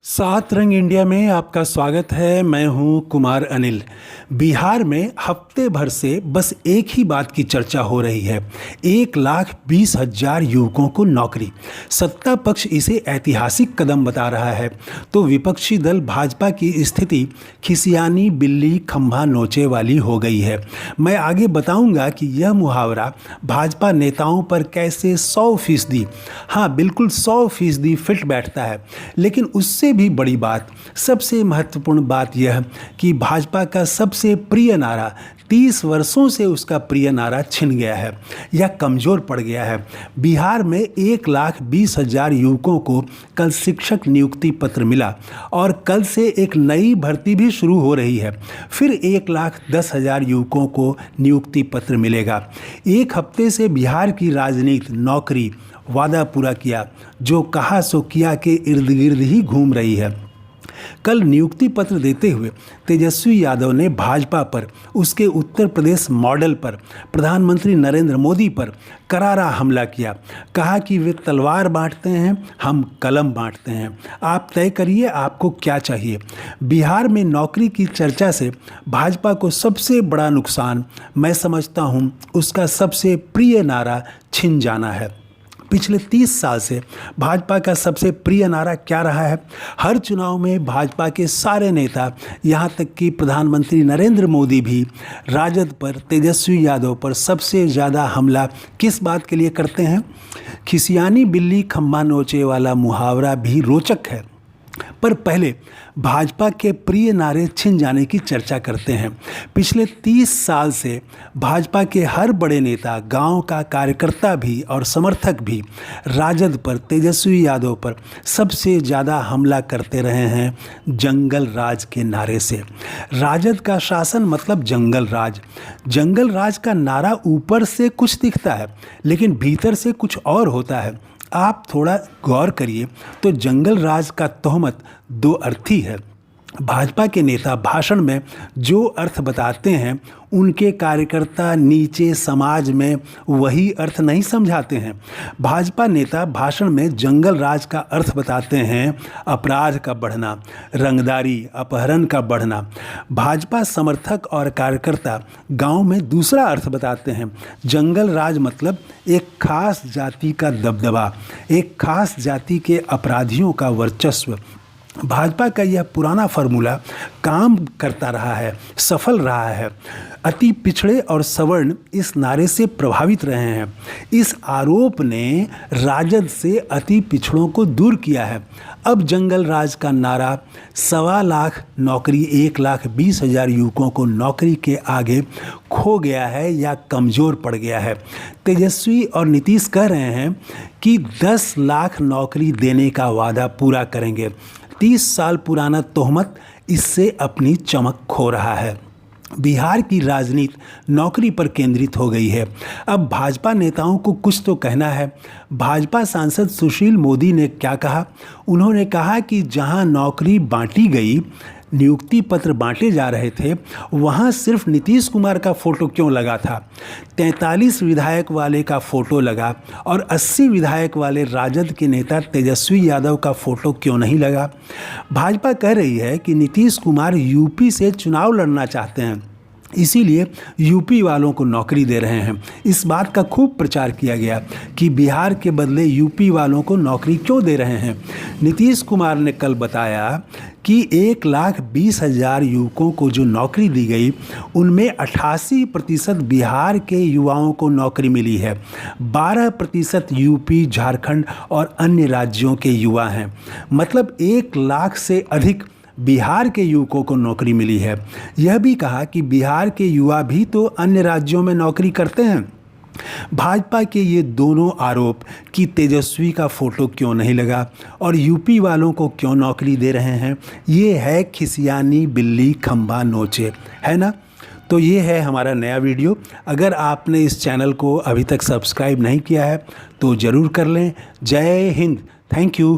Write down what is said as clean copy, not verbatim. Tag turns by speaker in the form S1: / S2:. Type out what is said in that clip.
S1: सात रंग इंडिया में आपका स्वागत है। मैं हूं कुमार अनिल। बिहार में हफ्ते भर से बस एक ही बात की चर्चा हो रही है, 1,20,000 युवकों को नौकरी। सत्ता पक्ष इसे ऐतिहासिक कदम बता रहा है तो विपक्षी दल भाजपा की स्थिति खिसियानी बिल्ली खंभा नोचे वाली हो गई है। मैं आगे बताऊंगा कि यह मुहावरा भाजपा नेताओं पर कैसे 100%, हाँ बिल्कुल 100% फिट बैठता है। लेकिन उससे भी बड़ी बात, सबसे महत्वपूर्ण बात यह कि भाजपा का सबसे प्रिय नारा, 30 वर्षों से उसका प्रिय नारा छिन गया है या कमज़ोर पड़ गया है। बिहार में 1,20,000 युवकों को कल शिक्षक नियुक्ति पत्र मिला और कल से एक नई भर्ती भी शुरू हो रही है। फिर 1,10,000 युवकों को नियुक्ति पत्र मिलेगा। एक हफ्ते से बिहार की राजनीति नौकरी वादा पूरा किया, जो कहा सो किया के इर्द गिर्द ही घूम रही है। कल नियुक्ति पत्र देते हुए तेजस्वी यादव ने भाजपा पर, उसके उत्तर प्रदेश मॉडल पर, प्रधानमंत्री नरेंद्र मोदी पर करारा हमला किया। कहा कि वे तलवार बांटते हैं, हम कलम बांटते हैं, आप तय करिए आपको क्या चाहिए। बिहार में नौकरी की चर्चा से भाजपा को सबसे बड़ा नुकसान मैं समझता हूं उसका सबसे प्रिय नारा छिन जाना है। पिछले 30 साल से भाजपा का सबसे प्रिय नारा क्या रहा है? हर चुनाव में भाजपा के सारे नेता, यहाँ तक कि प्रधानमंत्री नरेंद्र मोदी भी राजद पर, तेजस्वी यादव पर सबसे ज़्यादा हमला किस बात के लिए करते हैं? खिसियानी बिल्ली खंभा नोचे वाला मुहावरा भी रोचक है, पर पहले भाजपा के प्रिय नारे छिन जाने की चर्चा करते हैं। पिछले 30 साल से भाजपा के हर बड़े नेता, गांव का कार्यकर्ता भी और समर्थक भी राजद पर, तेजस्वी यादव पर सबसे ज़्यादा हमला करते रहे हैं जंगल राज के नारे से। राजद का शासन मतलब जंगल राज। जंगल राज का नारा ऊपर से कुछ दिखता है लेकिन भीतर से कुछ और होता है। आप थोड़ा गौर करिए तो जंगल राज का तोहमत दो अर्थी है। भाजपा के नेता भाषण में जो अर्थ बताते हैं, उनके कार्यकर्ता नीचे समाज में वही अर्थ नहीं समझाते हैं। भाजपा नेता भाषण में जंगल राज का अर्थ बताते हैं अपराध का बढ़ना, रंगदारी, अपहरण का बढ़ना। भाजपा समर्थक और कार्यकर्ता गांव में दूसरा अर्थ बताते हैं। जंगल राज मतलब एक खास जाति का दबदबा, एक खास जाति के अपराधियों का वर्चस्व। भाजपा का यह पुराना फार्मूला काम करता रहा है, सफल रहा है। अति पिछड़े और सवर्ण इस नारे से प्रभावित रहे हैं। इस आरोप ने राजद से अति पिछड़ों को दूर किया है। अब जंगल राज का नारा 1.25 लाख नौकरी, 1,20,000 युवकों को नौकरी के आगे खो गया है या कमज़ोर पड़ गया है। तेजस्वी और नीतीश कह रहे हैं कि 10 लाख नौकरी देने का वादा पूरा करेंगे। 30 साल पुराना तोहमत इससे अपनी चमक खो रहा है। बिहार की राजनीति नौकरी पर केंद्रित हो गई है। अब भाजपा नेताओं को कुछ तो कहना है। भाजपा सांसद सुशील मोदी ने क्या कहा? उन्होंने कहा कि जहां नौकरी बांटी गई, नियुक्ति पत्र बांटे जा रहे थे, वहां सिर्फ नीतीश कुमार का फोटो क्यों लगा था? 43 विधायक वाले का फोटो लगा और 80 विधायक वाले राजद के नेता तेजस्वी यादव का फोटो क्यों नहीं लगा? भाजपा कह रही है कि नीतीश कुमार यूपी से चुनाव लड़ना चाहते हैं, इसीलिए यूपी वालों को नौकरी दे रहे हैं। इस बात का खूब प्रचार किया गया कि बिहार के बदले यूपी वालों को नौकरी क्यों दे रहे हैं। नीतीश कुमार ने कल बताया कि 1,20,000 युवकों को जो नौकरी दी गई, उनमें 88% बिहार के युवाओं को नौकरी मिली है। 12% यूपी, झारखंड और अन्य राज्यों के युवा हैं। मतलब 1 लाख से अधिक बिहार के युवकों को नौकरी मिली है। यह भी कहा कि बिहार के युवा भी तो अन्य राज्यों में नौकरी करते हैं। भाजपा के ये दोनों आरोप कि तेजस्वी का फोटो क्यों नहीं लगा और यूपी वालों को क्यों नौकरी दे रहे हैं, ये है खिसियानी बिल्ली खंभा नोचे, है ना? तो ये है हमारा नया वीडियो। अगर आपने इस चैनल को अभी तक सब्सक्राइब नहीं किया है तो ज़रूर कर लें। जय हिंद, थैंक यू।